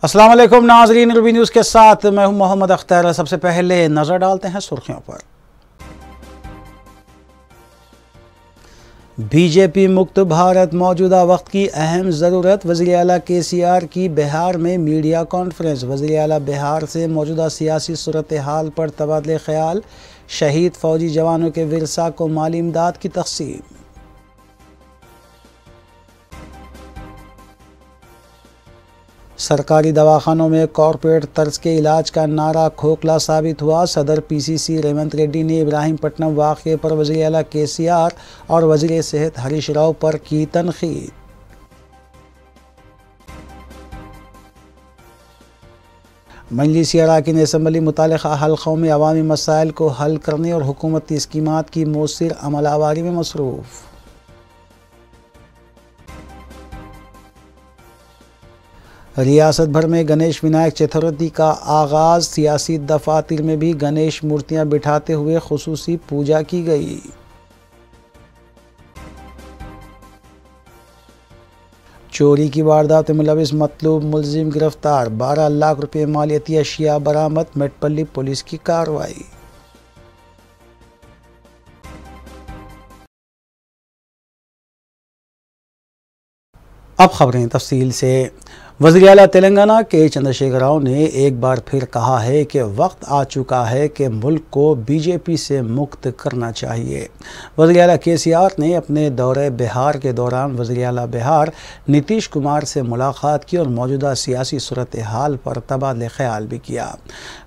अस्सलाम वालेकुम नाज़रीन, रूबी न्यूज़ के साथ मैं हूं मोहम्मद अख्तर। सबसे पहले नज़र डालते हैं सुर्खियों पर। बीजेपी मुक्त भारत मौजूदा वक्त की अहम ज़रूरत, वज़ीर आला KCR की बिहार में मीडिया कॉन्फ्रेंस। वज़ीर आला बिहार से मौजूदा सियासी सूरत हाल पर तबादले ख्याल, शहीद फौजी जवानों के विरसा को माली इमदाद की तक़सीम। सरकारी दवाखानों में कॉरपोरेट तर्ज के इलाज का नारा खोखला साबित हुआ। सदर PCC रेवंत रेड्डी ने इब्राहीमपट्टनम वाक़े पर वज़ीर आला KCR और वज़ीर सेहत हरीश राव पर की तनक़ीद। मजलिसी अरकान असम्बली मुतालिका हल्क़ों में अवामी मसाइल को हल करने और हुकूमती स्कीमात की मौसर अमलावरी में मसरूफ़। रियासत भर में गणेश विनायक चतुर्थी का आगाज़, सियासी दफातर में भी गणेश मूर्तियां बिठाते हुए खुसूसी पूजा की गई। चोरी की वारदात में मुलविस मतलूब मुलजिम गिरफ्तार, 12 लाख रुपये मालियती अशिया बरामद, मेटपल्ली पुलिस की कार्रवाई। अब खबरें तफसील से। वज़ीर आला तेलंगाना के चंद्रशेखर राव ने एक बार फिर कहा है कि वक्त आ चुका है कि मुल्क को BJP से मुक्त करना चाहिए। वज़ीर आला KCR ने अपने दौरे बिहार के दौरान वज़ीर आला बिहार नीतीश कुमार से मुलाकात की और मौजूदा सियासी सूरत हाल पर तबादले ख्याल भी किया।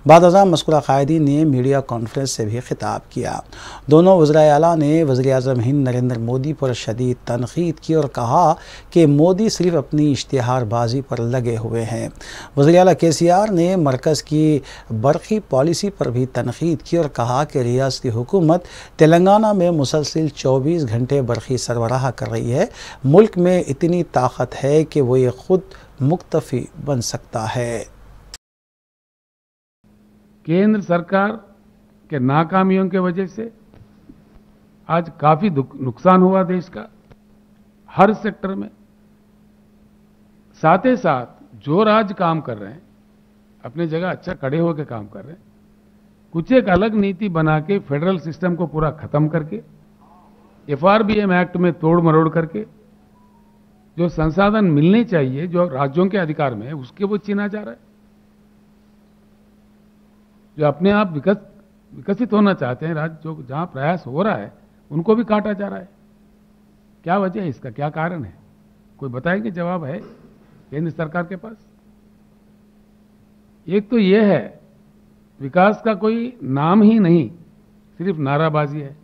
बाद अज़ां मज़कूरा क़ायदीन ने मीडिया कॉन्फ्रेंस से भी खिताब किया। दोनों वज़ीर आला ने वज़ीर आज़म हिंद नरेंद्र मोदी पर शदीद तनक़ीद की और कहा कि मोदी सिर्फ अपनी इश्तिहारबाजी पर लगे हुए हैं। वज़ीर आला KCR ने मरकज़ की बरक़ी पॉलिसी पर भी तनक़ीद की और कहा कि रियासती हुकूमत तेलंगाना में मुसलसिल 24 घंटे बरक़ी सरबराह कर रही है। मुल्क में इतनी ताकत है कि वो ये खुद मुक्तफ़ी बन सकता है। केंद्र सरकार के नाकामियों के वजह से आज काफी नुकसान हुआ देश का हर सेक्टर में। साथ ही साथ जो राज्य काम कर रहे हैं अपनी जगह अच्छा खड़े होकर काम कर रहे हैं, कुछ एक अलग नीति बना के फेडरल सिस्टम को पूरा खत्म करके FRBM एक्ट में तोड़ मरोड़ करके जो संसाधन मिलने चाहिए जो राज्यों के अधिकार में है उसके वो छीना जा रहा है। जो अपने आप विकसित होना चाहते हैं राज्य, जो जहां प्रयास हो रहा है उनको भी काटा जा रहा है। क्या वजह है इसका, क्या कारण है? कोई बताएंगे? जवाब है केंद्र सरकार के पास। एक तो यह है विकास का कोई नाम ही नहीं, सिर्फ नाराबाजी है।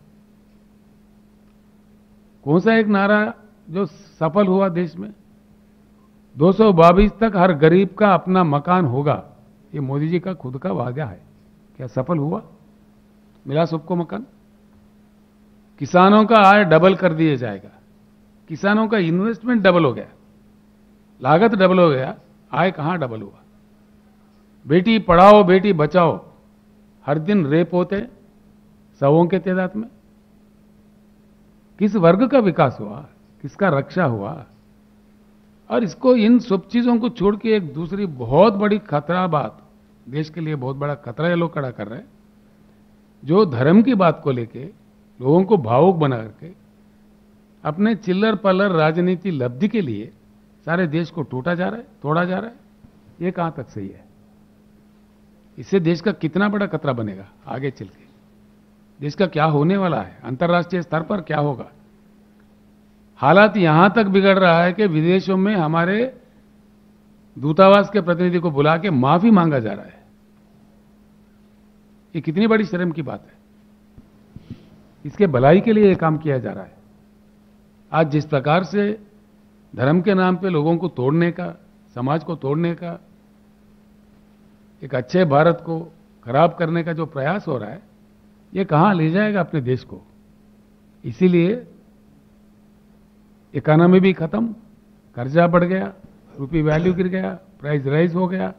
कौन सा एक नारा जो सफल हुआ देश में? 222 तक हर गरीब का अपना मकान होगा, ये मोदी जी का खुद का वादा है। क्या सफल हुआ? मिला सबको मकान? किसानों का आय डबल कर दिया जाएगा, किसानों का इन्वेस्टमेंट डबल हो गया, लागत डबल हो गया, आय कहां डबल हुआ? बेटी पढ़ाओ बेटी बचाओ, हर दिन रेप होते सवों के तादाद में। किस वर्ग का विकास हुआ, किसका रक्षा हुआ? और इसको, इन सब चीजों को छोड़ के एक दूसरी बहुत बड़ी खतरा बात, देश के लिए बहुत बड़ा खतरा ये लोग खड़ा कर रहे हैं, जो धर्म की बात को लेके लोगों को भावुक बना करके अपने चिल्लर पल्लर राजनीति लब्धि के लिए सारे देश को टूटा जा रहा है, तोड़ा जा रहा है। ये कहां तक सही है? इससे देश का कितना बड़ा खतरा बनेगा आगे चल के? देश का क्या होने वाला है? अंतर्राष्ट्रीय स्तर पर क्या होगा? हालात यहां तक बिगड़ रहा है कि विदेशों में हमारे दूतावास के प्रतिनिधि को बुला के माफी मांगा जा रहा है। ये कितनी बड़ी शर्म की बात है। इसके भलाई के लिए ये काम किया जा रहा है। आज जिस प्रकार से धर्म के नाम पे लोगों को तोड़ने का, समाज को तोड़ने का, एक अच्छे भारत को खराब करने का जो प्रयास हो रहा है, ये कहां ले जाएगा अपने देश को? इसीलिए इकोनॉमी भी खत्म, कर्जा बढ़ गया, रुपी वैल्यू गिर गया, प्राइस राइज हो गया,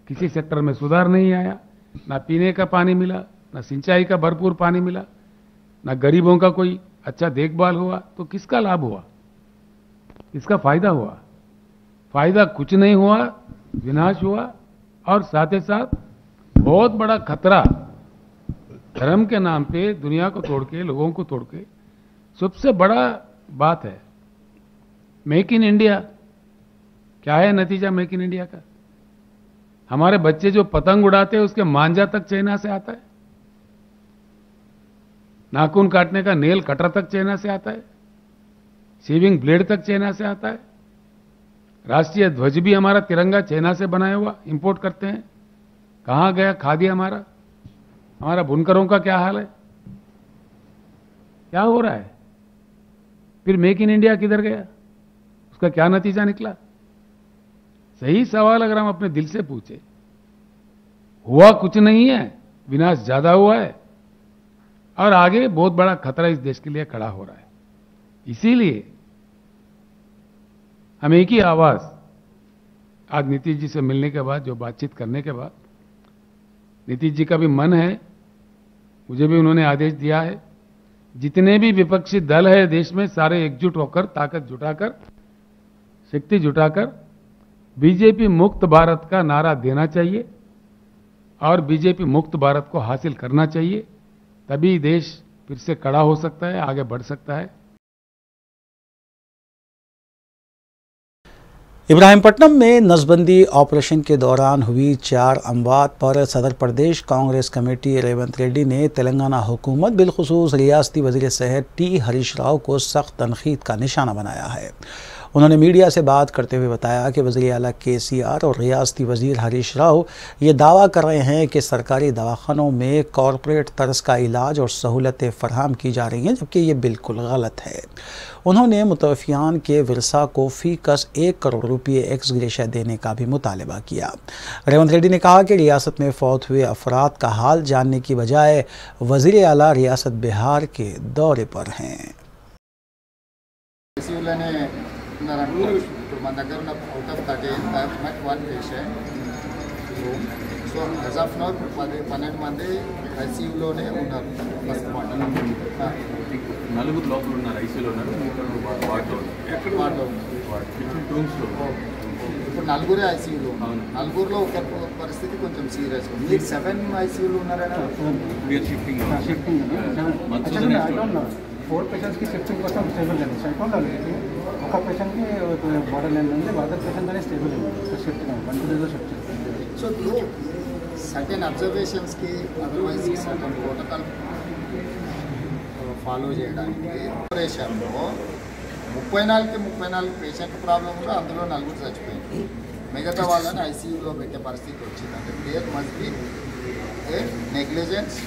किसी सेक्टर में सुधार नहीं आया, ना पीने का पानी मिला, ना सिंचाई का भरपूर पानी मिला, ना गरीबों का कोई अच्छा देखभाल हुआ। तो किसका लाभ हुआ, किसका फायदा हुआ? फायदा कुछ नहीं हुआ, विनाश हुआ और साथ ही साथ बहुत बड़ा खतरा धर्म के नाम पे दुनिया को तोड़ के, लोगों को तोड़ के, सबसे बड़ा बात है मेक इन इंडिया। क्या है नतीजा मेक इन इंडिया का? हमारे बच्चे जो पतंग उड़ाते हैं उसके मांझा तक चाइना से आता है, नाखून काटने का नेल कटर तक चाइना से आता है, शेविंग ब्लेड तक चाइना से आता है, राष्ट्रीय ध्वज भी हमारा तिरंगा चाइना से बनाया हुआ इंपोर्ट करते हैं। कहां गया खादी हमारा? हमारा बुनकरों का क्या हाल है? क्या हो रहा है? फिर मेक इन इंडिया किधर गया? उसका क्या नतीजा निकला? सही सवाल अगर हम अपने दिल से पूछे, हुआ कुछ नहीं है, विनाश ज्यादा हुआ है और आगे बहुत बड़ा खतरा इस देश के लिए खड़ा हो रहा है। इसीलिए हम एक ही आवाज आज नीतीश जी से मिलने के बाद, जो बातचीत करने के बाद, नीतीश जी का भी मन है, मुझे भी उन्होंने आदेश दिया है, जितने भी विपक्षी दल है देश में सारे एकजुट होकर, ताकत जुटाकर, शक्ति जुटाकर बीजेपी मुक्त भारत का नारा देना चाहिए और बीजेपी मुक्त भारत को हासिल करना चाहिए। तभी देश फिर से खड़ा हो सकता है, आगे बढ़ सकता है। इब्राहिमपट्टनम में नसबंदी ऑपरेशन के दौरान हुई 4 अमवात पर सदर प्रदेश कांग्रेस कमेटी रेवंत रेड्डी ने तेलंगाना हुकूमत बिलखुसूस रियासती वजीर सेहत टी हरीश राव को सख्त तनकीद का निशाना बनाया है। उन्होंने मीडिया से बात करते हुए बताया कि वज़ीर आला KCR और रियासती वज़ीर हरीश राव ये दावा कर रहे हैं कि सरकारी दवाखानों में कॉरपोरेट तर्ज का इलाज और सहूलतें फराहम की जा रही हैं, जबकि ये बिल्कुल गलत है। उन्होंने मुतवफ़ियान के विरसा को फ़ीकस 1 करोड़ रुपये एक्स ग्रेशिया देने का भी मुतालबा किया। रेवंत रेड्डी ने कहा कि रियासत में फौत हुए अफराद का हाल जानने की बजाय वज़ीर आला रियासत बिहार के दौरे पर हैं। ఇప్పుడు మన దగ్గర ఉన్న out of 1 patient so as of now 12 మంది ఐసీయూలోనే ఉన్నారు. ఫస్ట్ పార్ట్ నలుగురు లోపల ఉన్నారు, ఐసీయూలో ఉన్నారు, ఇప్పుడు నలుగురే ఐసీయూలో ఉన్నారు. నలుగురులో ఒక పరిస్థితి కొంచెం సీరియస్ ఉంది. మీరు 7 ఐసీయూలో ఉన్నారని 4 పేషెంట్స్ की शिफ्टिंग కోసం స్టేబుల్ లేదు. సైకోల్ ఒక పేషెంట్ కి బోర్డర్ లైన్ ఉంది, అదర్ పేషెంట్ అనేది స్టేబుల్ ఉంది. షిఫ్ట్ 1 to 2 షిఫ్ట్ చేస్తారు. సో సర్టెన్ అబ్జర్వేషన్స్ కి అదర్వైజ్ సర్టెన్ ప్రోటోకాల్ ఫాలో చేయడానికి ఆపరేషన్లో 34 పేషెంట్ ప్రాబ్లం కూడా అందులో 4 చచ్చిపోయింది. మిగతా వాళ్ళని ఐసీయూలో పెట్టే పరిస్థితి వచ్చిందంటే there must be a negligence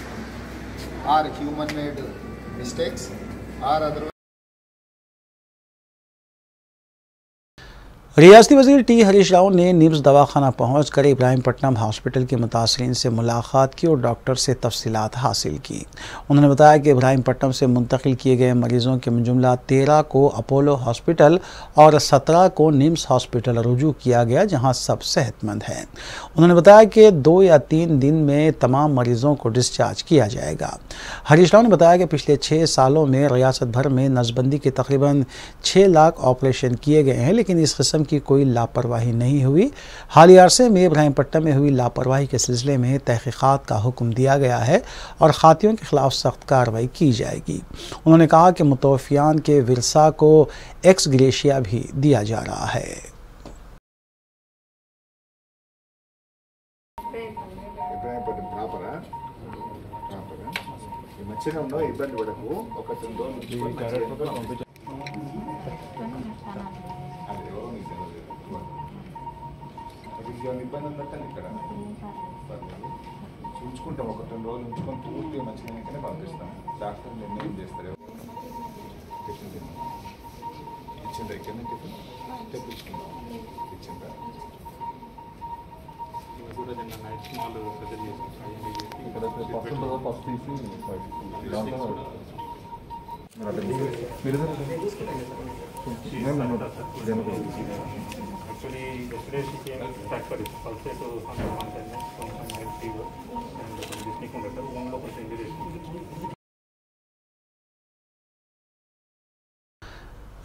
or human made mistakes or otherwise। रियासती वज़ीर टी हरीश राव ने निम्स दवाखाना पहुंचकर इब्राहिमपट्टनम हॉस्पिटल के मुतासरीन से मुलाकात की और डॉक्टर से तफसीलात हासिल की। उन्होंने बताया कि इब्राहिमपट्टनम से मुंतकिल किए गए मरीजों के जुमला 13 को अपोलो हॉस्पिटल और 17 को निम्स हॉस्पिटल रुजू किया गया, जहां सब सेहतमंद हैं। उन्होंने बताया कि 2 या 3 दिन में तमाम मरीजों को डिस्चार्ज किया जाएगा। हरीश राव ने बताया कि पिछले 6 सालों में रियासत भर में नसबंदी के तकरीबन 6 लाख ऑपरेशन किए गए हैं, लेकिन इस किस्म की कोई लापरवाही नहीं हुई। हालिया अरसे में इब्राहिमपट्टनम में हुई लापरवाही के सिलसिले में तहकीकात का हुक्म दिया गया है और खातियों के खिलाफ सख्त कार्रवाई की जाएगी। उन्होंने कहा कि मुतवफ़ियान के विरसा को एक्स ग्रेशिया भी दिया जा रहा है। ఇబ్బంది ఉందంటే ఇక్కడ చూసుకుంటాం, 1-2 రోజులు ఉంచుకొని పూర్తిగా మంచిగానే పంపిస్తాం. డాక్టర్ నిర్ణయం చేస్తారు. టిఫిన్ ఇచ్చిందా? ఇక్కడ టిఫిన్ తెప్పించుకుందాం. ఇచ్చిందా? కూడా నిన్న నైట్ స్మాల్ సర్జరీ చేసి ఇక్కడ ఫస్ట్ తీసి Actually, yesterday she came back for it. Also, to some contentness, some mild fever, and this nickel letter, one local injury.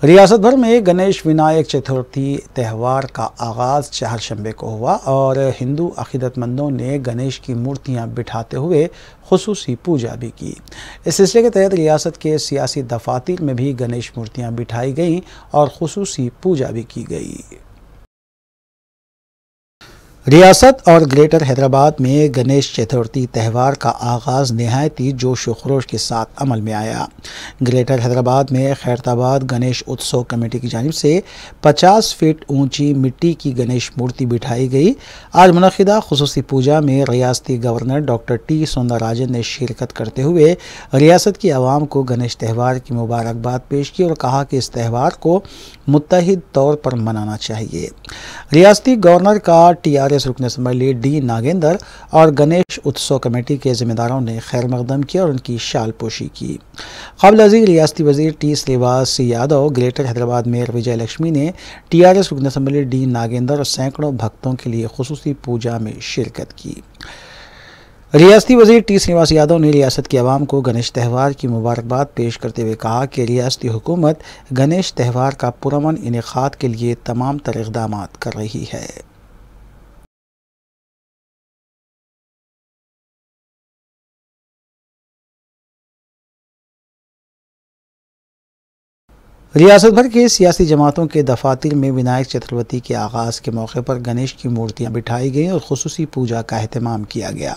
रियासत भर में गणेश विनायक चतुर्थी त्यौहार का आगाज़ चारशंबे को हुआ और हिंदू अकीदतमंदों ने गणेश की मूर्तियां बिठाते हुए खुसूसी पूजा भी की। इस सिलसिले के तहत रियासत के सियासी दफातर में भी गणेश मूर्तियां बिठाई गईं और खुसूसी पूजा भी की गई। रियासत और ग्रेटर हैदराबाद में गणेश चतुर्थी त्यौहार का आगाज़ नहायती जोश व खरोश के साथ अमल में आया। ग्रेटर हैदराबाद में खैरताबाद गणेश उत्सव कमेटी की जानिब से 50 फीट ऊंची मिट्टी की गणेश मूर्ति बिठाई गई। आज मुनक़िदा खुसूसी पूजा में रियासती गवर्नर डॉक्टर टी सुंदरराजन ने शिरकत करते हुए रियासत की आवाम को गणेश त्यौहार की मुबारकबाद पेश की और कहा कि इस त्यौहार को मुत्तहिद तौर पर मनाना चाहिए। रियासती गवर्नर का TRS रुकन असम्बली डी नागेंद्र और गणेश उत्सव कमेटी के जिम्मेदारों ने खैर मकदम किया और उनकी शाल पोशी की। क़ब्ल अज़ीर रियासती वज़ीर T Srinivas Yadav, greater Hyderabad mayor Vijaya Lakshmi ने TRS रुकन असम्बली डी नागेंद्र और सैकड़ों भक्तों के लिए खुसूसी पूजा में शिरकत की। रियासती वज़ीर टी श्रीवास यादव ने रियासत की आवाम को गणेश त्यौहार की मुबारकबाद पेश करते हुए कहा कि रियासती हुकूमत गणेश त्यौहार का पुरअमन इनेकाद के लिए तमाम तर इक़दाम कर रही है। रियासत भर के सियासी जमातों के दफातर में विनायक चतुर्थी के आगाज़ के मौके पर गणेश की मूर्तियां बिठाई गईं और खुसूसी पूजा का अहतमाम किया गया।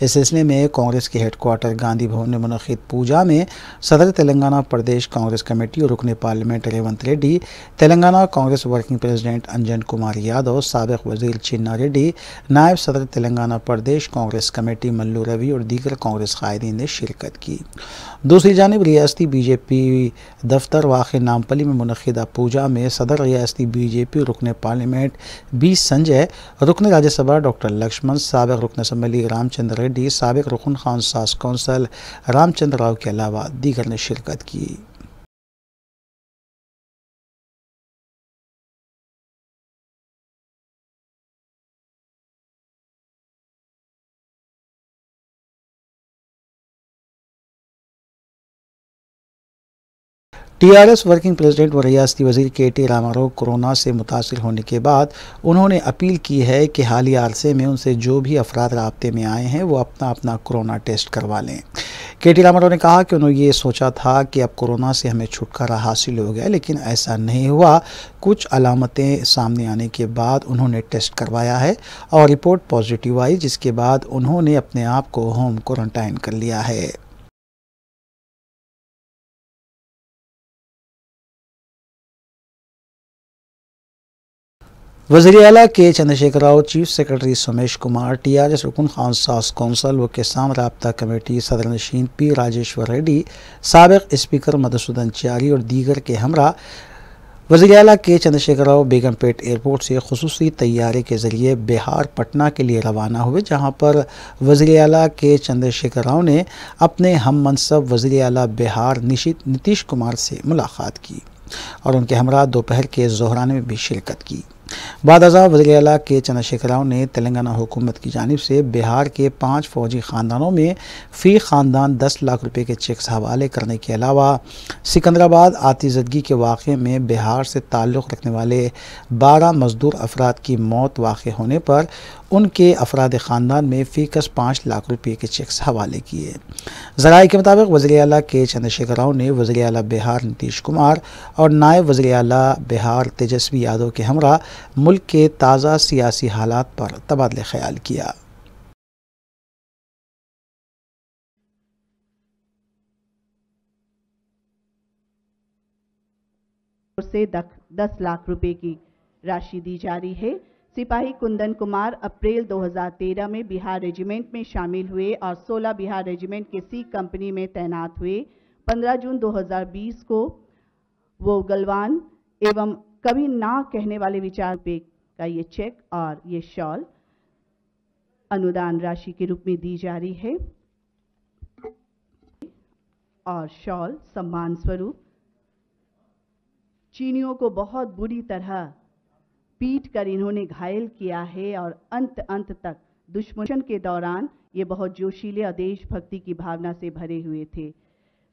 इस सिलसिले में कांग्रेस के हेडक्वार्टर गांधी भवन में मुनक़िद पूजा में सदर तेलंगाना प्रदेश कांग्रेस कमेटी और रुकन parliament Revanth Reddy, Telangana Congress working president Anjan Kumar Yadav, साबिक़ वज़ीर चिन्ना रेड्डी, नायब सदर तेलंगाना प्रदेश कांग्रेस कमेटी मल्लू रवि और दीगर कांग्रेस कायदीन ने शिरकत की। दूसरी जानिब रियासती BJP दफ्तर वाक़ नामपली में मुनक़िदा पूजा में सदर रियासती BJP रुकन पार्लियामेंट B संजय, रुकन राज्यसभा डॉक्टर लक्ष्मण, साबिक़ रुकन असम्बली रामचंद्र रेड्डी, साबिक़ रुकन खान सास कौंसल रामचंद्र राव के अलावा दीगर ने शिरकत की। TRS वर्किंग प्रेसिडेंट व रियासती वज़ीर KT रामाराव कोरोना से मुतासिर होने के बाद उन्होंने अपील की है कि हालिया अरसे में उनसे जो भी अफराद राब्ते में आए हैं वो अपना अपना कोरोना टेस्ट करवा लें। KT रामाराव ने कहा कि उन्होंने ये सोचा था कि अब कोरोना से हमें छुटकारा हासिल हो गया, लेकिन ऐसा नहीं हुआ। कुछ अलामतें सामने आने के बाद उन्होंने टेस्ट करवाया है और रिपोर्ट पॉजिटिव आई, जिसके बाद उन्होंने अपने आप को होम क्वारंटाइन कर लिया है। वज़ीर आला के Chandrashekhar Rao, chief secretary Somesh Kumar, TRS रुकन खान सास कौंसल व किसान राब्ता कमेटी सदर नशीन P राजेश्वर रेड्डी, साबिक़ स्पीकर मधुसूदन चारी और दीगर के हमरा वज़ीर आला के चंद्रशेखर राव बेगमपेट एयरपोर्ट से खुसूसी तैयारे के ज़रिए बिहार पटना के लिए रवाना हुए, जहां पर वज़ीर आला के चंद्रशेखर राव ने अपने हम मनसब वज़ीर आला बिहार नीतीश कुमार से मुलाकात की और उनके हमरा दोपहर के ज़ोहराने में भी शिरकत की। बाद अज़ा वज़ीर आला के चंद्रशेखर राव ने तेलंगाना हुकूमत की जानिब से बिहार के 5 फौजी ख़ानदानों में फ़ी ख़ानदान 10 लाख रुपए के चेक्स हवाले करने के अलावा सिकंदराबाद आतिशज़दगी के वाक़े में बिहार से ताल्लुक़ रखने वाले 12 मज़दूर अफराद की मौत वाक़ होने पर उनके अफराद ख़ानदान में फ़ीकस 5 लाख रुपये के चेक्स हवाले किए। ज़राए के मुताबिक वज़ीर आला के चंद्रशेखर राव ने वज़ीर आला बिहार नीतीश कुमार और नायब वज़ीर आला बिहार तेजस्वी यादव के हमरा मुल्क के ताज़ा सियासी हालात पर तबादला ख्याल किया। से 10 लाख रुपए की राशि दी जा रही है। सिपाही कुंदन कुमार अप्रैल 2013 में बिहार रेजिमेंट में शामिल हुए और 16 बिहार रेजिमेंट के C कंपनी में तैनात हुए। 15 जून 2020 को वो गलवान एवं कभी ना कहने वाले विचार पे का ये चेक और ये शॉल अनुदान राशि के रूप में दी जा रही है और शॉल सम्मान स्वरूप चीनियों को बहुत बुरी तरह पीट कर इन्होंने घायल किया है और अंत तक दुश्मन के दौरान ये बहुत जोशीले और देशभक्ति की भावना से भरे हुए थे।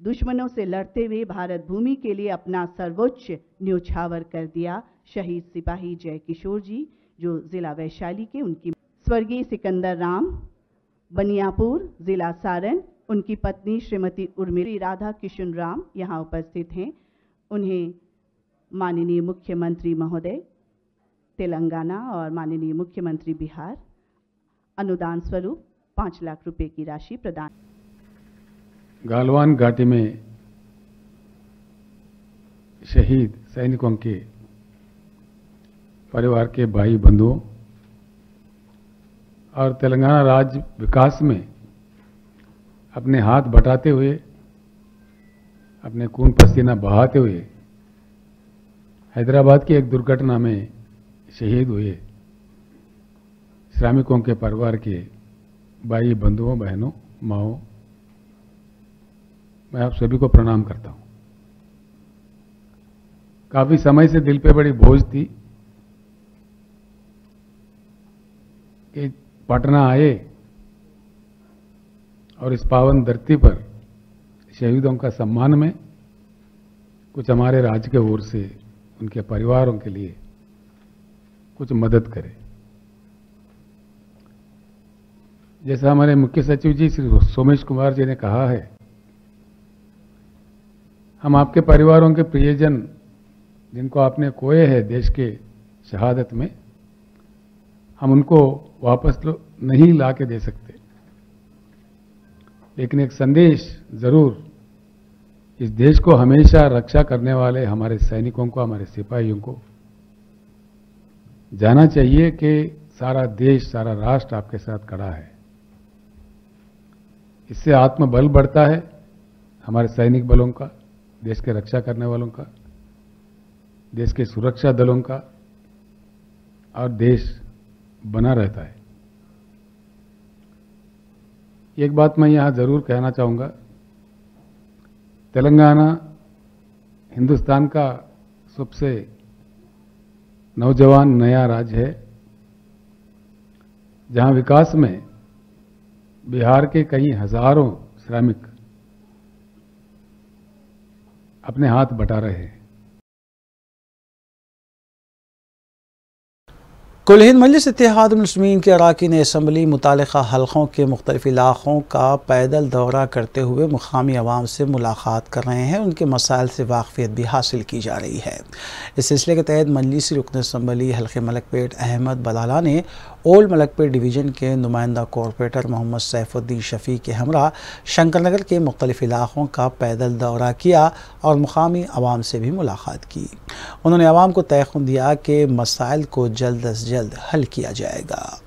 दुश्मनों से लड़ते हुए भारत भूमि के लिए अपना सर्वोच्च न्योछावर कर दिया। शहीद सिपाही जय किशोर जी, जो जिला वैशाली के, उनकी स्वर्गीय सिकंदर राम, बनियापुर, जिला सारण, उनकी पत्नी श्रीमती उर्मिला राधा किशन राम यहाँ उपस्थित हैं। उन्हें माननीय मुख्यमंत्री महोदय तेलंगाना और माननीय मुख्यमंत्री बिहार अनुदान स्वरूप 5 लाख रुपए की राशि प्रदान। गालवान घाटी में शहीद सैनिकों के परिवार के भाई बंधुओं और तेलंगाना राज्य विकास में अपने हाथ बटाते हुए, अपने खून पसीना बहाते हुए हैदराबाद की एक दुर्घटना में शहीद हुए श्रमिकों के परिवार के भाई बंधुओं, बहनों, माओ, मैं आप सभी को प्रणाम करता हूं। काफी समय से दिल पे बड़ी बोझ थी कि पटना आए और इस पावन धरती पर शहीदों का सम्मान में कुछ हमारे राज्य के ओर से उनके परिवारों के लिए कुछ मदद करें। जैसा हमारे मुख्य सचिव जी श्री सोमेश कुमार जी ने कहा है, हम आपके परिवारों के प्रियजन जिनको आपने खोए हैं देश के शहादत में, हम उनको वापस नहीं ला के दे सकते, लेकिन एक संदेश जरूर इस देश को हमेशा रक्षा करने वाले हमारे सैनिकों को, हमारे सिपाहियों को जाना चाहिए कि सारा देश, सारा राष्ट्र आपके साथ खड़ा है। इससे आत्मबल बढ़ता है हमारे सैनिक बलों का, देश के रक्षा करने वालों का, देश के सुरक्षा दलों का, और देश बना रहता है। एक बात मैं यहां जरूर कहना चाहूंगा, तेलंगाना हिंदुस्तान का सबसे नौजवान नया राज्य है, जहां विकास में बिहार के कई हजारों श्रमिक अपने हाथ बटा रहे हैं। कुल हिंद मजलिस इत्तेहादुल मुस्लिमीन के अरकान असम्बली मुतालिका हलकों के मुख्तलिफ इलाकों का पैदल दौरा करते हुए मुकामी अवाम से मुलाकात कर रहे हैं। उनके मसाइल से वाकफियत भी हासिल की जा रही है। इस सिलसिले के तहत मजलिसी रुकन असम्बली हल्के मलकपेट अहमद बलाला ने ओल्ड मलकपेट डिवीज़न के नुमाइंदा कॉरपोरेटर मोहम्मद सैफुद्दीन शफी के हमरा शंकरनगर के मुख्तलिफ इलाकों का पैदल दौरा किया और मुकामी अवाम से भी मुलाकात की। उन्होंने अवाम को तयक़ुन दिया कि मसाइल को जल्द अज जल्द हल किया जाएगा।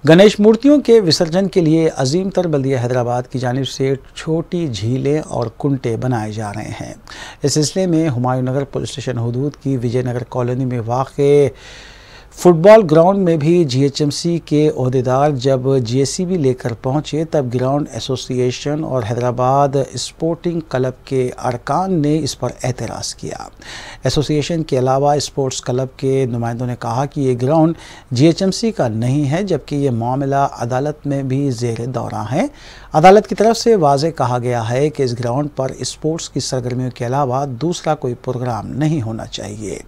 गणेश मूर्तियों के विसर्जन के लिए अजीम तर बल्दिया हैदराबाद की जानिब से छोटी झीलें और कुंटे बनाए जा रहे हैं। इस सिलसिले में हुमायूं नगर पुलिस स्टेशन हुदूद की विजयनगर कॉलोनी में वाक़े फुटबॉल ग्राउंड में भी जीएचएमसी के ओहदेदार जब जेसीबी लेकर पहुंचे, तब ग्राउंड एसोसिएशन और हैदराबाद स्पोर्टिंग क्लब के अरकान ने इस पर एतराज़ किया। एसोसिएशन के अलावा स्पोर्ट्स क्लब के नुमाइंदों ने कहा कि ये ग्राउंड जीएचएमसी का नहीं है, जबकि ये मामला अदालत में भी ज़ेर दौरा है। अदालत की तरफ से वाज़ेह कहा गया है कि इस ग्राउंड पर स्पोर्ट्स की सरगर्मियों के अलावा दूसरा कोई प्रोग्राम नहीं होना चाहिए।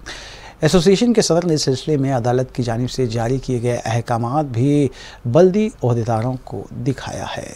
एसोसिएशन के सदर ने इस सिलसिले में अदालत की जानिब से जारी किए गए अहकामात भी बल्दी ओहदेदारों को दिखाया है।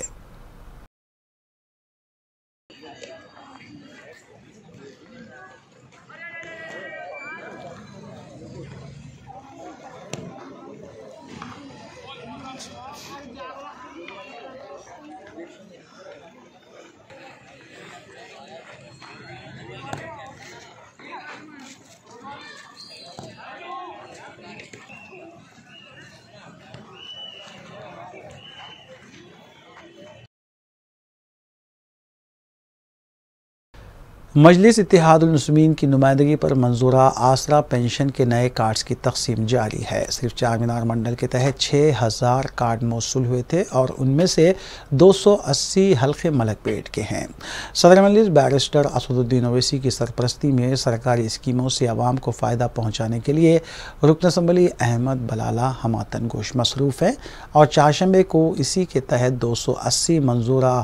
मजलिस इत्तेहादुल मुस्लिमीन की नुमाइंदगी पर मंजूरा आसरा पेंशन के नए कार्ड्स की तकसीम जारी है। सिर्फ चार मीनार मंडल के तहत 6000 कार्ड मौसूल हुए थे और उनमें से 280 हल्के मलकपेट के हैं। सदर मजलिस बैरिस्टर असदुद्दीन ओवैसी की सरपरस्ती में सरकारी स्कीमों से आवाम को फ़ायदा पहुँचाने के लिए रुकन असम्बली अहमद बलाला हमातन गोश मसरूफ़ हैं और चारशंबे को इसी के तहत 280 मंजूरा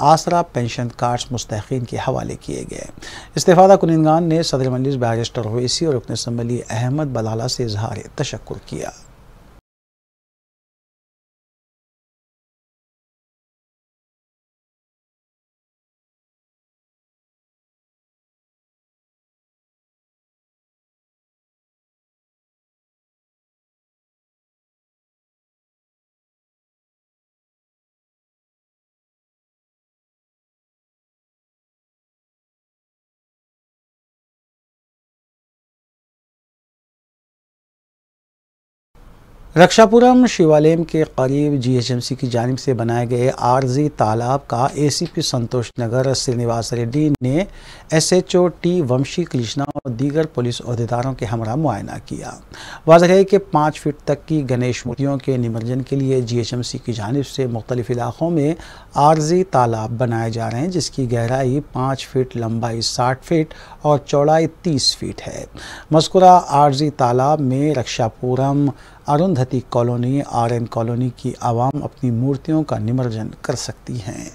आसरा पेंशन कार्ड्स मुस्तहिकीन के हवाले किए गए। इस्तेफादा कुनिंदगान ने सदर मजलिस बैरिस्टर ओवैसी और रुकन असम्बली अहमद बलाला से इजहार तशक्कुर किया। रक्षापुरम शिवालयम के करीब GHMC की जानिब से बनाए गए आर्जी तालाब का ACP संतोष नगर श्रीनिवास रेड्डी ने SHO T वंशी कृष्णा और दीगर पुलिस अहदेदारों के हमरा मुआयना किया। वाज़ेह है कि 5 फीट तक की गणेश मूर्तियों के निमज्जन के लिए GHMC की जानिब से मुख्तलिफ इलाकों में आर्जी तालाब बनाए जा रहे हैं, जिसकी गहराई 5 फीट, लंबाई 60 फीट और चौड़ाई 30 फीट है। मज़कूरा आर्जी तालाब में Rakshapuram, Arundhati colony, RN colony की आवाम अपनी मूर्तियों का निमज्जन कर सकती हैं।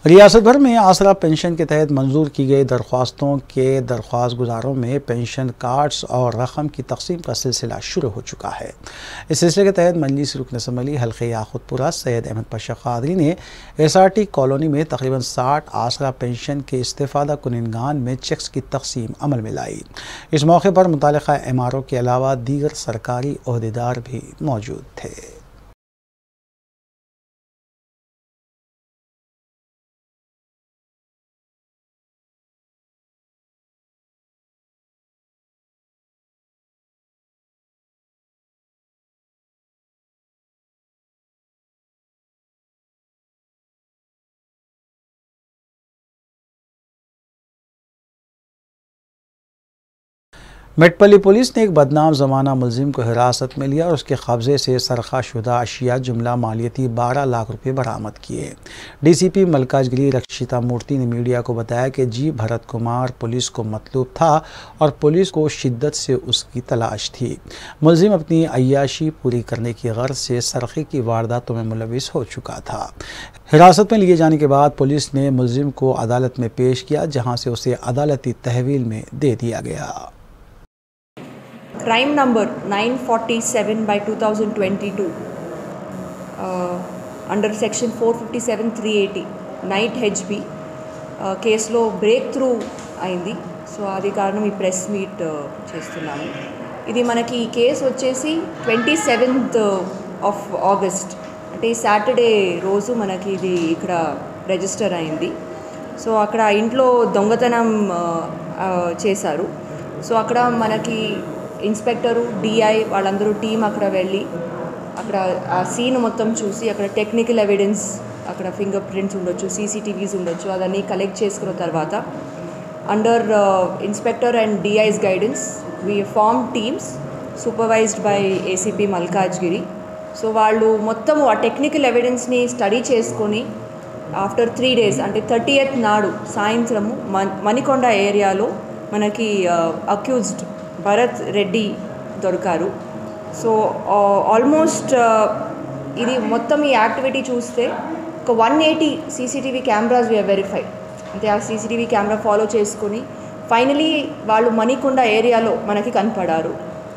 रियासत भर में आसरा पेंशन के तहत मंजूर की गई दरख्वास्तों के दरख्वास्त गुजारों में पेंशन कार्ड्स और रकम की तकसीम का सिलसिला शुरू हो चुका है। इस सिलसिले के तहत मजलिस रुकन असम्बली हल्के याकुतपुरा सैयद अहमद पाशा कादरी ने SRT कॉलोनी में तकरीबन 60 आसरा पेंशन के इस्तेफादा कुनिंदगान में चेक्स की तकसीम अमल में लाई। इस मौके पर मुतालिका MRO के अलावा दीगर सरकारी ओहदेदार भी मौजूद थे। मेटपल्ली पुलिस ने एक बदनाम ज़माना मुलजिम को हिरासत में लिया और उसके कब्जे से सरखाशुदा अशिया जुमला मालियती 12 लाख रुपए बरामद किए। DCP मलकाजगिरी रक्षिता मूर्ति ने मीडिया को बताया कि जी भरत कुमार पुलिस को मतलूब था और पुलिस को शिद्दत से उसकी तलाश थी। मुलजिम अपनी अय्याशी पूरी करने की गर्ज से सरखे की वारदातों में मुलविस हो चुका था। हिरासत में लिए जाने के बाद पुलिस ने मुलजिम को अदालत में पेश किया, जहाँ से उसे अदालती तहवील में दे दिया गया। Crime number 947 by 2022 under section 457-380 night HB కేసులో బ్రేక్ త్రూ అయింది. సో అది కారణం ఈ ప్రెస్ మీట్ చేస్తున్నాము. ఇది మనకి ఈ కేసు వచ్చేసి 27th of August అంటే ఈ సాటర్డే రోజు మనకి ఇది ఇక్కడ రిజిస్టర్ అయింది. సో అక్కడ ఇంట్లో దొంగతనం చేశారు. సో అక్కడ మనకి ఇన్స్పెక్టరు, DI వాళ్ళందరూ టీం అక్కడ వెళ్ళి అక్కడ ఆ సీన్ మొత్తం చూసి అక్కడ టెక్నికల్ ఎవిడెన్స్, అక్కడ ఫింగర్ ప్రింట్స్ ఉండొచ్చు, CCTVs ఉండొచ్చు, అదన్నీ కలెక్ట్ చేసుకున్న తర్వాత under inspector and DI's guidance we form teams supervised by ACP Malkajgiri. So వాళ్ళు మొత్తం ఆ టెక్నికల్ ఎవిడెన్స్ని స్టడీ చేసుకొని ఆఫ్టర్ 3 days అంటే 30th నాడు సాయంత్రము మణికొండ ఏరియాలో మనకి అక్యూజ్డ్ భరత్ రెడ్డి దొరికారు. సో ఆల్మోస్ట్ ఇది మొత్తం ఈ యాక్టివిటీ చూస్తే ఒక 180 CCTV కెమెరాస్ వి వెరిఫైడ్. అంటే ఆ CCTV కెమెరా ఫాలో చేసుకొని ఫైనలీ వాళ్ళు మణికొండ ఏరియాలో మనకి కనపడారు.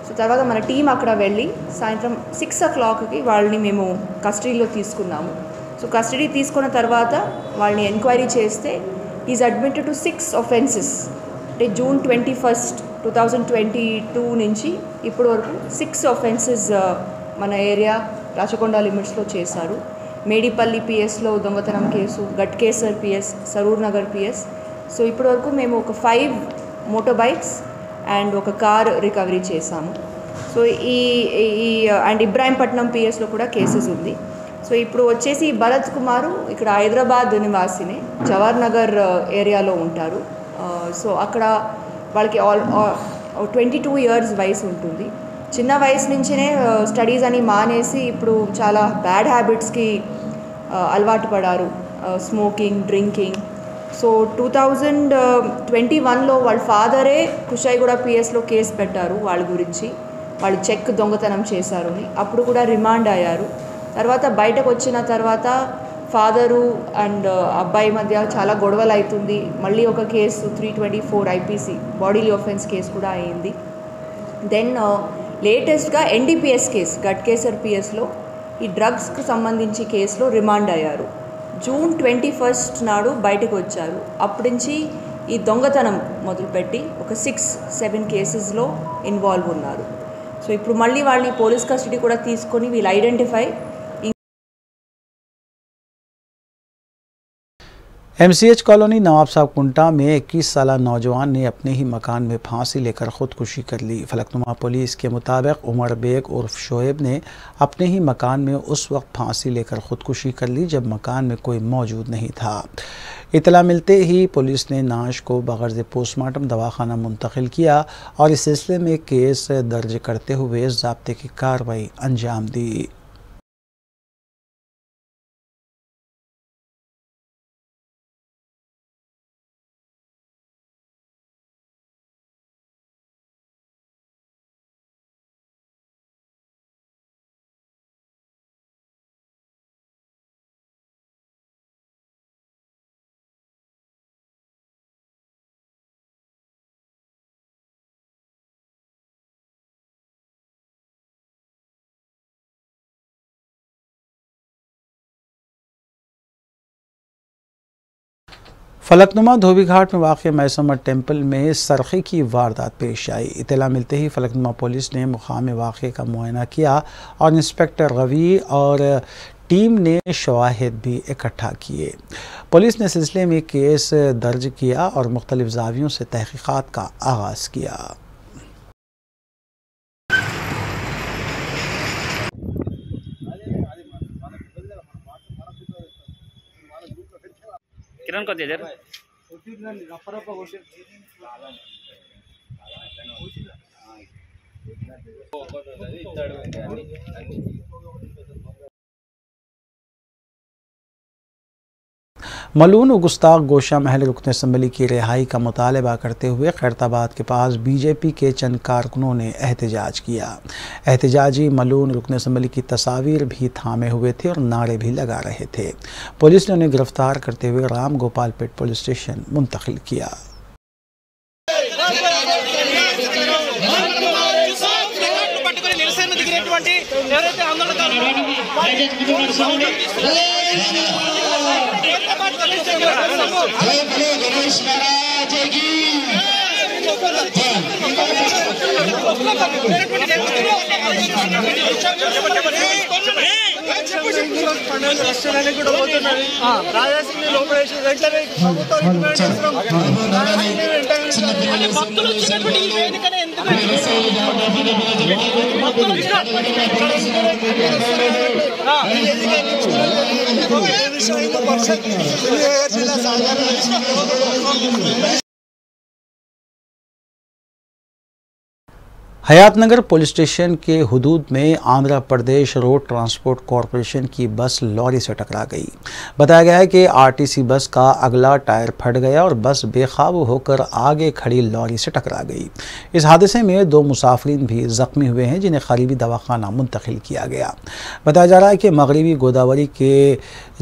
సో తర్వాత మన టీం అక్కడ వెళ్ళి సాయంత్రం 6 o'clockకి వాళ్ళని మేము కస్టడీలో తీసుకున్నాము. సో కస్టడీ తీసుకున్న తర్వాత వాళ్ళని ఎంక్వైరీ చేస్తే ఈజ్ అడ్మిటెడ్ టు 6 offenses. అంటే June 21, 2022 నుంచి ఇప్పటి వరకు 6 offenses మన ఏరియా రాచకొండ లిమిట్స్లో చేశారు. మేడిపల్లి పిఎస్లో దొంగతనం case, Ghatkesar PS, Saroor Nagar PS. So ఇప్పటి వరకు మేము ఒక 5 మోటార్ బైక్స్ అండ్ ఒక కార్ రికవరీ చేశాము. సో ఈ అండ్ ఇబ్రాహీంపట్నం పిఎస్లో కూడా కేసెస్ ఉంది. సో ఇప్పుడు వచ్చేసి భరత్ కుమారు ఇక్కడ హైదరాబాద్ నివాసిని, జవహర్ నగర్ ఏరియాలో ఉంటారు. సో అక్కడ వాళ్ళకి 22 years వయసు ఉంటుంది. చిన్న వయసు నుంచినే స్టడీస్ అని మానేసి ఇప్పుడు చాలా బ్యాడ్ హ్యాబిట్స్కి అలవాటు పడారు, స్మోకింగ్, డ్రింకింగ్. సో 2021లో వాళ్ళ ఫాదరే కుషాయిగూడ పిఎస్లో కేసు పెట్టారు వాళ్ళ గురించి, వాళ్ళు చెక్ దొంగతనం చేశారు అని. అప్పుడు కూడా రిమాండ్ అయ్యారు. తర్వాత బయటకు వచ్చిన తర్వాత ఫాదరు అండ్ అబ్బాయి మధ్య చాలా గొడవలు అవుతుంది. మళ్ళీ ఒక case 324 IPC bodily offence case కూడా అయింది. దెన్ లేటెస్ట్గా NDPS కేసు గట్కేసర్ పిఎస్లో ఈ డ్రగ్స్కి సంబంధించి కేసులో రిమాండ్ అయ్యారు. June 21 నాడు బయటకు వచ్చారు. అప్పటి నుంచి ఈ దొంగతనం మొదలుపెట్టి ఒక 6-7 కేసెస్లో ఇన్వాల్వ్ ఉన్నారు. సో ఇప్పుడు మళ్ళీ వాళ్ళని పోలీస్ కస్టడీ కూడా తీసుకొని వీళ్ళు ఐడెంటిఫై. MCH कॉलोनी नवाब साहब कुंटा में 21 साल नौजवान ने अपने ही मकान में फांसी लेकर ख़ुदकुशी कर ली। फलकनुमा पुलिस के मुताबिक उमर बेग उर्फ शोएब ने अपने ही मकान में उस वक्त फांसी लेकर ख़ुदकुशी कर ली जब मकान में कोई मौजूद नहीं था। इतला मिलते ही पुलिस ने नाश को बगैर पोस्टमार्टम दवाखाना मुंतकिल किया और इस सिलसिले में केस दर्ज करते हुए ज़ाब्ते की कार्रवाई अंजाम दी। फलकनुमा धोबीघाट में वाक़ मैसमर टेम्पल में सरखे की वारदात पेश आई। इतला मिलते ही फलकनुमा पुलिस ने मुकाम वाक़े का मुआयना किया और इंस्पेक्टर रवि और टीम ने शवाहिद भी इकट्ठा किए। पुलिस ने सिलसिले में केस दर्ज किया और मुख्तलिफ ज़ावियों से तहक़ीक़ात का आगाज़ किया। किरण को दे दे मलून और गुस्ताख गोशा महल रुकन असम्बली की रिहाई का मुतालबा करते हुए खैरताबाद के पास बीजेपी के चंद कारकुनों ने एहतजाज किया। एहतजाजी मलून रुकन असम्बली की तस्वीर भी थामे हुए थे और नारे भी लगा रहे थे। पुलिस ने उन्हें गिरफ्तार करते हुए राम गोपालपेट पुलिस स्टेशन मुंतकिल किया। हयातनगर पुलिस स्टेशन के हुदूद में Andhra Pradesh road transport corporation की बस लॉरी से टकरा गई। बताया गया है कि आरटीसी बस का अगला टायर फट गया और बस बेकाबू होकर आगे खड़ी लॉरी से टकरा गई। इस हादसे में 2 मुसाफिरीन भी जख्मी हुए हैं जिन्हें करीबी दवाखाना मुंतकिल किया गया। बताया जा रहा है कि मगरबी गोदावरी के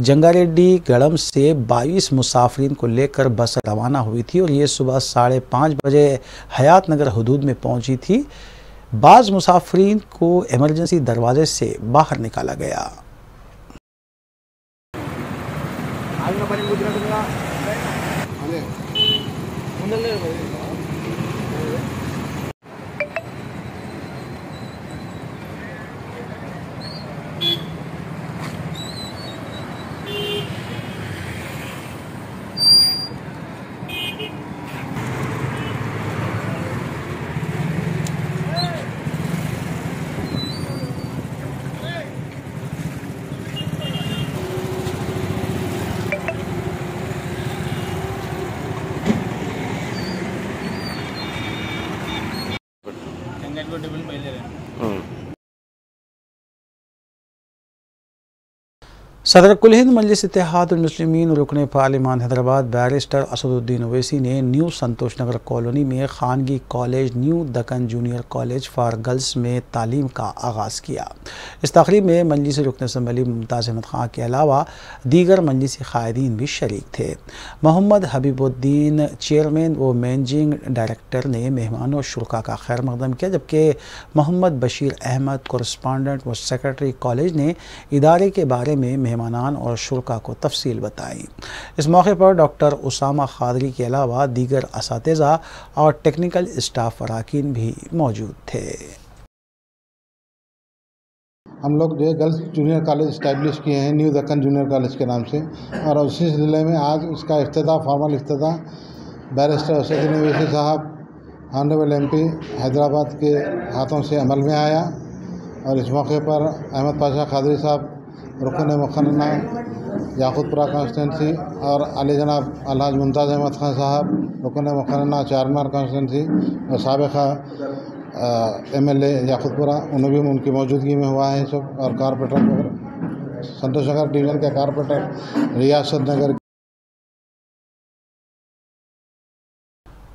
जंगारेड्डी गड़म से 22 मुसाफिरीन को लेकर बस रवाना हुई थी और ये सुबह 5:30 बजे हयातनगर हुदूद में पहुंची थी। बाज़ मुसाफिरीन को इमरजेंसी दरवाजे से बाहर निकाला गया। सदर कुल हिंद मजलिस इत्तेहादुल मुस्लिमीन रुकन पार्लिमान हैदराबाद बैरिस्टर असदुद्दीन ओवैसी ने न्यू संतोष नगर कॉलोनी में खानगी college new Deccan junior college for girls में तालीम का आगाज़ किया। इस तकरीब में मजलिस रुकन असम्बली मुमताज़ अहमद खां के अलावा दीगर मजलिसी क़ायदीन भी शरीक थे। मोहम्मद हबीबुद्दीन चेयरमैन व मैनेजिंग डायरेक्टर ने मेहमानों और शुरा का खैर मकदम किया, जबकि मोहम्मद बशीर अहमद कोरस्पॉन्डेंट व सेक्रेटरी कॉलेज ने इदारे के बारे में मेहमानान और शुरा को तफसील बताई। इस मौके पर डॉक्टर उसामा खादरी के अलावा दीगर असातिज़ा और टेक्निकल स्टाफ अरकान भी मौजूद थे। हम लोग जो है गर्ल्स जूनियर कॉलेज इस्टेब्लिश किए हैं न्यू दक्कन जूनियर कॉलेज के नाम से, और उसी सिलसिले में आज उसका इफ्तिताह फॉर्मल इफ्तिताह बैरिस्टर असदुद्दीन ओवैसी साहब ऑनरेबल एमपी हैदराबाद के हाथों से अमल में आया। और इस मौके पर अहमद पाशा खादरी साहब रुकन मुखन्ना याकूतपुरा कॉन्स्टिट्यूंसी और अली जनाब अलहाज मुमताज़ अहमद खान साहब रुकन मुखन्ना चारमीनार कॉन्स्टिट्यूंसी और साबिक़ा MLA याकूतपुरा, उन्हें भी उनकी मौजूदगी में हुआ है सब। और कारपोरेटर संतोष नगर डिवीज़न के कारपोरेटर रियासत नगर।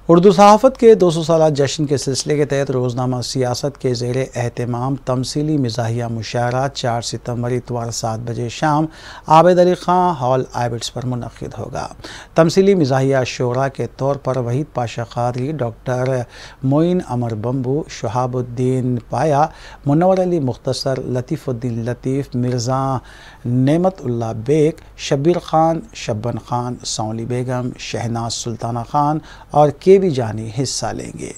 उर्दू सहाफ़त के 200 साल जश्न के सिलसिले के तहत रोज़नामा सियासत के ज़ेर एहतमाम तमसीली मिज़ाहिया मुशायरा 4 सितंबर इतवार 7 बजे शाम आबिद अली ख़ान हॉल आइबिट्स पर मुनक़िद होगा। तमसीली मिज़ाहिया शोरा के तौर पर वहीद पाशा क़ादरी, डॉक्टर मोइन अमर बम्बू, शहाबुद्दीन पाया, मुनव्वर अली मुख्तसर, लतीफ़ुद्दीन लतीफ़, मिर्ज़ा नेमतुल्लाह बेग, शब्बीर ख़ान, शब्बन ख़ान, सौली बेगम, शहनाज सुल्ताना ख़ान और के भी जानी हिस्सा लेंगे।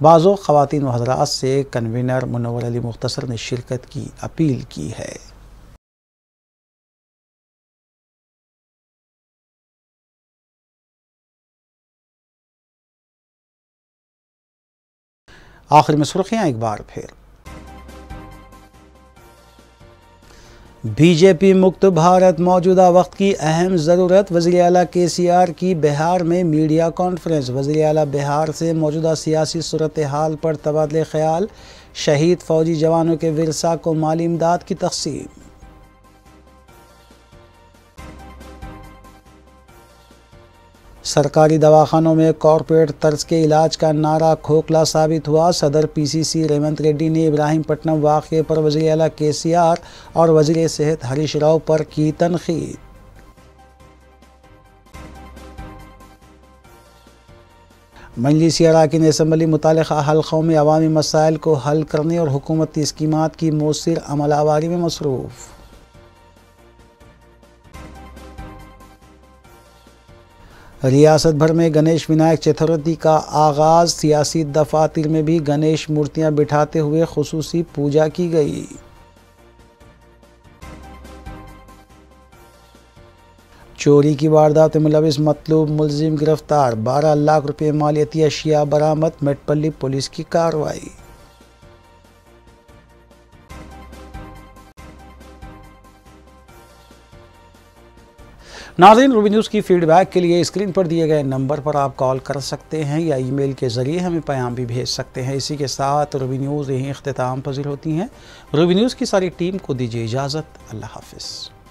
बाज़ो ख़वातीन व हज़रात से कन्वीनर मुनव्वर अली मुख्तसर ने शिरकत की अपील की है। आखिर में सुर्खियाँ एक बार फिर। बीजेपी मुक्त भारत मौजूदा वक्त की अहम ज़रूरत, वज़ीर आला KCR की बिहार में मीडिया कॉन्फ्रेंस। वज़ीर आला बिहार से मौजूदा सियासी सूरत हाल पर तबादले ख्याल, शहीद फौजी जवानों के विरसा को माली इमदाद की तक़सीम। सरकारी दवाखानों में कॉरपोरेट तर्ज के इलाज का नारा खोखला साबित हुआ। सदर PCC रेवंत रेड्डी ने इब्राहीमपट्टनम वाक़े पर वज़ीर आला KCR और वज़ीर सेहत हरीश राव पर की तनक़ीद। मजलिसी अरकान असम्बली मुतालिका हल्क़ों में अवामी मसाइल को हल करने और हुकूमती स्कीमात की मौसर अमलावारी में मसरूफ़। रियासत भर में गणेश विनायक चतुर्थी का आगाज़, सियासी दफातर में भी गणेश मूर्तियां बिठाते हुए खुसूसी पूजा की गई। चोरी की वारदात में मुलविस मतलूब मुलजिम गिरफ्तार, 12 लाख रुपये मालियती अशिया बरामद, मेटपल्ली पुलिस की कार्रवाई। नाज़रीन, रूबी न्यूज़ की फीडबैक के लिए स्क्रीन पर दिए गए नंबर पर आप कॉल कर सकते हैं या ईमेल के ज़रिए हमें पैगाम भी भेज सकते हैं। इसी के साथ रूबी न्यूज़ यहीं इख्तिताम पज़ीर होती हैं। रूबी न्यूज़ की सारी टीम को दीजिए इजाज़त। अल्लाह हाफ़िज़।